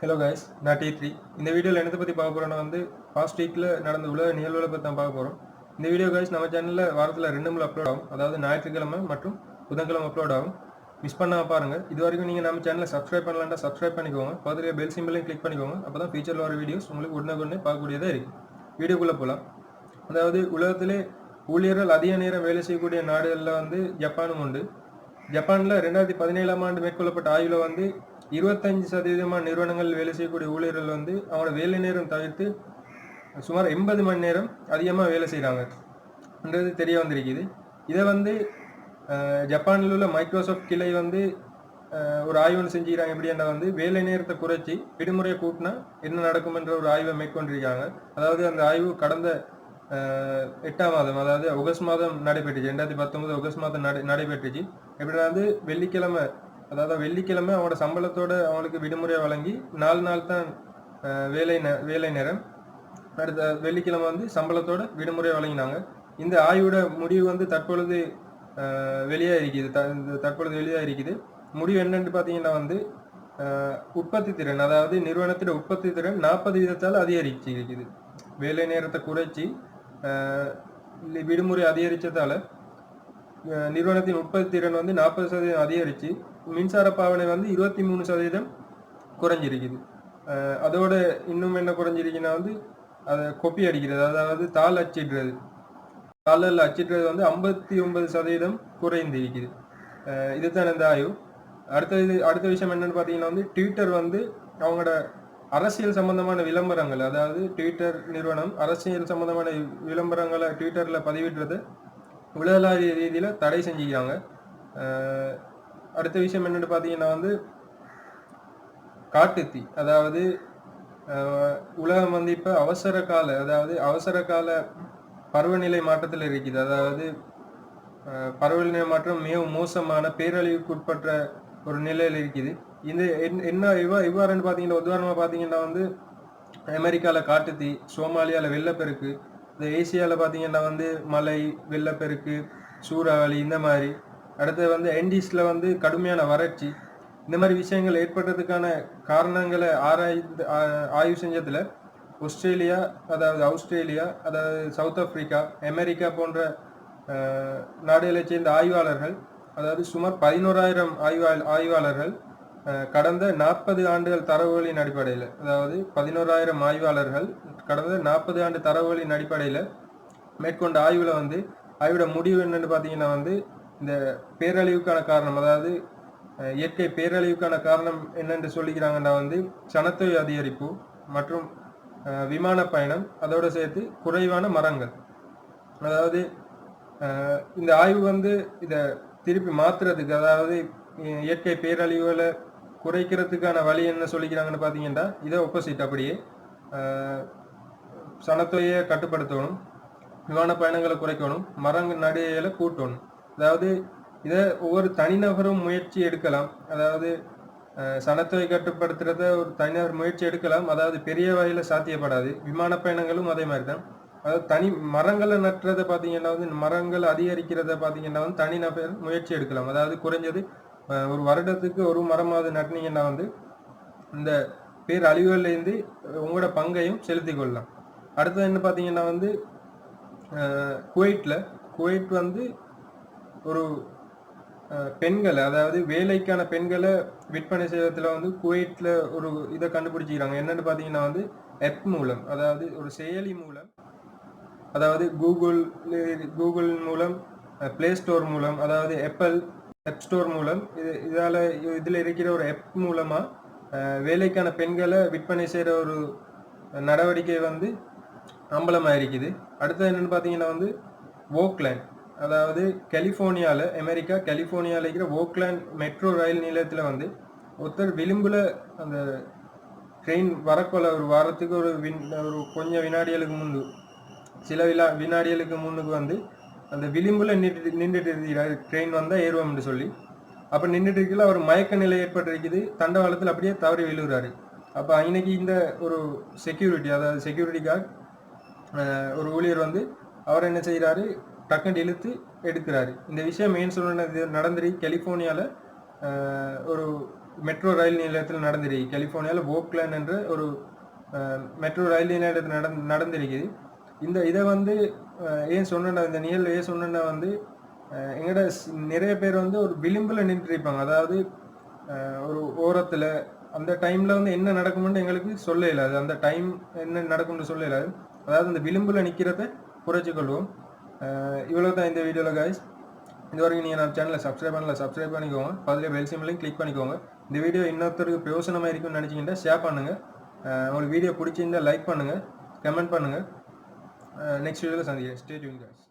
Hello guys, நான் T3. இந்த வீடியோவில் என்னத்தை பற்றி பார்க்க போகிறோன்னா பாஸ்ட் வீக்கில் நடந்த உலக நிகழ்வுகளை பற்றி தான் பார்க்க போகிறோம். இந்த வீடியோ கைஸ் நம்ம சேனலில் வாரத்தில் 2 முறை அப்லோட் ஆகும். அதாவது ஞாயிற்றுக்கிழமை மற்றும் புதன்கிழமை அப்லோட் ஆகும். மிஸ் பண்ணாமல் பாருங்கள். இது வரைக்கும் நீங்கள் நம்ம சேனலை சப்ஸ்கிரைப் பண்ணலாம்னா சப்ஸ்கிரைப் பண்ணிக்கோங்க. பக்கத்தில் பெல் சிம்பிளையும் கிளிக் பண்ணிக்கோங்க. அப்போ தான் ஃபியூச்சரில் வர வீடியோஸ் உங்களுக்கு உடனே பார்க்கக்கூடியதாக இருக்குது. வீடியோக்குள்ளே போகலாம். அதாவது உலகத்திலே ஊழியர்கள் அதிக நேரம் வேலை செய்யக்கூடிய நாடுகளில் ஜப்பானும் உண்டு. ஜப்பானில் 2017ஆம் ஆண்டு மேற்கொள்ளப்பட்ட ஆய்வில் 25% நிறுவனங்கள் வேலை செய்யக்கூடிய ஊழியர்கள் அவங்களோட வேலை நேரம் தவிர்த்து சுமார் 80 மணி நேரம் அதிகமாக வேலை செய்கிறாங்கன்றது தெரிய வந்திருக்குது. இதை ஜப்பானில் உள்ள மைக்ரோசாஃப்ட் கிளை ஒரு ஆய்வு செஞ்சுக்கிறாங்க. எப்படின்னா வேலை நேரத்தை குறைச்சி விடுமுறையை கூட்டினா என்ன நடக்கும்ன்ற ஒரு ஆய்வை மேற்கொண்டிருக்காங்க. அதாவது அந்த ஆய்வு கடந்த 8ஆம் மாதம், அதாவது ஆகஸ்ட் மாதம் நடைபெற்றுச்சு. 2019 ஆகஸ்ட் மாதம் நடைபெற்றுச்சு. எப்படின்னா வெள்ளிக்கிழமை அவங்களோட சம்பளத்தோட அவங்களுக்கு விடுமுறை வழங்கி 4 நாள் தான் வேலை நேரம். அடுத்த வெள்ளிக்கிழமை சம்பளத்தோட விடுமுறை வழங்கினாங்க. இந்த ஆய்வோட முடிவு தற்பொழுது வெளியாக இருக்குது. முடிவு என்னன்னு பார்த்தீங்கன்னா உற்பத்தி திறன், அதாவது நிறுவனத்தோட உற்பத்தி திறன் 40% அதிகரிச்சு இருக்குது. வேலை நேரத்தை குறைச்சி விடுமுறை அதிகரித்ததால் நிறுவனத்தின் உற்பத்தி திறன் 40% அதிகரித்து மின்சார பாவனை 23% குறைஞ்சிருக்குது. அதோட இன்னும் என்ன குறைஞ்சிருக்குன்னா அதை கொப்பி அடிக்கிறது, அதாவது தாள் அச்சிடுறது, தாளில் அச்சிடுறது 59% குறைந்திருக்குது. இதுதான் இந்த ஆய்வு. அடுத்த விஷயம் என்னன்னு பார்த்தீங்கன்னா ட்விட்டர் அவங்களோட அரசியல் சம்பந்தமான விளம்பரங்கள், அதாவது ட்விட்டர் நிறுவனம் அரசியல் சம்பந்தமான விளம்பரங்களை ட்விட்டரில் பதிவிடுறது உலகளாவிய ரீதியில் தடை செஞ்சுக்கிறாங்க. அடுத்த விஷயம் என்னென்னு பார்த்தீங்கன்னா காட்டுத்தீ, அதாவது உலகம் இப்போ அவசர கால பருவநிலை மாற்றத்தில் இருக்குது. அதாவது பருவநிலை மாற்றம் மிகவும் மோசமான பேரழிவுக்கு உட்பட்ட ஒரு நிலையில் இருக்குது. இது இவ்வாறுன்னு பார்த்தீங்கன்னா உதாரணமாக பார்த்தீங்கன்னா அமெரிக்காவில் காட்டுத்தீ, சோமாலியாவில் வெள்ளப்பெருக்கு, இந்த ஏசியாவில் பார்த்தீங்கன்னா மழை, வெள்ளப்பெருக்கு, சூறாவளி, இந்த மாதிரி. அடுத்து ஆண்டீஸில் கடுமையான வறட்சி, இந்த மாதிரி விஷயங்கள் ஏற்படுறதுக்கான காரணங்களை ஆய்வு செஞ்சதில் ஆஸ்திரேலியா, அதாவது சவுத் ஆப்பிரிக்கா, அமெரிக்கா போன்ற நாடுகளை சேர்ந்த ஆய்வாளர்கள், அதாவது சுமார் 11,000 ஆய்வாளர்கள் கடந்த 40 ஆண்டுகள் தரவுகளின் அடிப்படையில், அதாவது 11,000 ஆய்வாளர்கள் கடந்த 40 ஆண்டு தரவுகளின் அடிப்படையில் மேற்கொண்ட ஆய்வில் ஆய்வோட முடிவு என்னன்னு பார்த்தீங்கன்னா இந்த பேரழிவுக்கான காரணம், அதாவது இயற்கை பேரழிவுக்கான காரணம் என்னென்று சொல்லிக்கிறாங்கன்னா சனத்தொகை அதிகரிப்பு மற்றும் விமான பயணம், அதோடு சேர்த்து குறைவான மரங்கள். அதாவது இந்த ஆய்வு இதை திருப்பி மாற்றுறதுக்கு, அதாவது இயற்கை பேரழிவுகளை குறைக்கிறதுக்கான வழி என்ன சொல்லிக்கிறாங்கன்னு பார்த்தீங்கன்னா இதை ஒப்போசிட். அப்படியே சனத்தொகையை கட்டுப்படுத்தணும், விமான பயணங்களை குறைக்கணும், மரங்கள் நடுகளை கூட்டணும். அதாவது இதை ஒவ்வொரு தனிநபரும் முயற்சி எடுக்கலாம். அதாவது சனத்தொகை கட்டுப்படுத்துறத ஒரு தனிநபர் முயற்சி எடுக்கலாம். அதாவது பெரிய வகையில் சாத்தியப்படாது. விமான பயணங்களும் அதே மாதிரி தான். அதாவது மரங்களை நட்டுறதை பார்த்தீங்கன்னா மரங்கள் அதிகரிக்கிறத பார்த்தீங்கன்னா தனிநபர் முயற்சி எடுக்கலாம். அதாவது குறைஞ்சது ஒரு வருடத்துக்கு ஒரு மரமாவது நட்டினீங்கன்னா இந்த பேரழிவுகள்லேருந்து உங்களோட பங்கையும் செலுத்தி கொள்ளலாம். அடுத்தது என்ன பார்த்தீங்கன்னா குவைட் ஒரு பெண்களை, அதாவது வேலைக்கான பெண்களை விற்பனை செய்வதில் குவைட்டில் ஒரு இதை கண்டுபிடிச்சிக்கிறாங்க. என்னென்னு பார்த்தீங்கன்னா ஆப் மூலம், அதாவது ஒரு செயலி மூலம், அதாவது கூகுள் மூலம், பிளே ஸ்டோர் மூலம், அதாவது ஆப் ஸ்டோர் மூலம், இதில் இருக்கிற ஒரு ஆப் மூலமாக வேலைக்கான பெண்களை விற்பனை செய்கிற ஒரு நடவடிக்கை அம்பலமாக இருக்குது. அடுத்தது என்னென்னு பார்த்தீங்கன்னா ஓக்லேண்ட், அதாவது அமெரிக்கா கலிஃபோர்னியாவில் இருக்கிற ஓக்லேண்ட் மெட்ரோ ரயில் நிலையத்தில் ஒருத்தர் விளிம்பில் அந்த ட்ரெயின் வரக்கொள்ள ஒரு வாரத்துக்கு ஒரு கொஞ்சம் வினாடிகளுக்கு முன்பு, சில வினாடிகளுக்கு முன்னுக்கு அந்த விளிம்பில் நின்றுட்டு இருக்கிறார். ட்ரெயின் வந்தால் ஏறுவோம்னு சொல்லி. அப்போ நின்றுட்டு இருக்கல அவர் மயக்க நிலை ஏற்பட்டிருக்குது. தண்டவாளத்தில் அப்படியே தவறி விழுகிறாரு. அப்போ இன்னைக்கு இந்த ஒரு செக்யூரிட்டி கார்டு ஒரு ஊழியர் அவர் என்ன செய்கிறாரு, டக்குன்னு இழுத்து எடுக்கிறாரு. இந்த விஷயம் மெயின் சொல்ல நடந்துரு கலிஃபோர்னியாவில் ஒரு மெட்ரோ ரயில் நிலையத்தில் நடந்திருக்கு. கலிஃபோர்னியாவில் ஓக்லேண்ட் என்ற ஒரு மெட்ரோ ரயில் நிலையத்தில் நடந்திருக்குது. இதை வந்து ஏன் சொன்னா, இந்த நிகழ்வு ஏன் சொன்னா வந்து எங்கட நிறைய பேர் வந்து ஒரு விளிம்பில் நின்றுருப்பாங்க. அதாவது ஒரு ஓரத்தில் அந்த டைமில் வந்து என்ன நடக்கும்னு எங்களுக்கு சொல்ல இயலாது. அந்த டைம் என்ன நடக்கும்னு சொல்ல இயலாது. அதாவது அந்த விளிம்பில் நிற்கிறத குறைச்சிக்கொள்வோம். இவ்வளோ தான் இந்த வீடியோவில் காய்ஸ். இது வரைக்கும் நீங்கள் நம்ம சேனலை சப்ஸ்கிரைப் பண்ணிக்கோங்க. அதில் பெல் சிம்பிளையும் கிளிக் பண்ணிக்கோங்க. இந்த வீடியோ இன்னொருத்தருக்கு பிரயோசனமாக இருக்கும்னு நினச்சிக்கிட்டா ஷேர் பண்ணுங்கள். உங்களுக்கு வீடியோ பிடிச்சிருந்தால் லைக் பண்ணுங்கள், கமெண்ட் பண்ணுங்கள். நெக்ஸ்ட் வீடியோவில் சந்திக்கிறேன். Stay tune guys.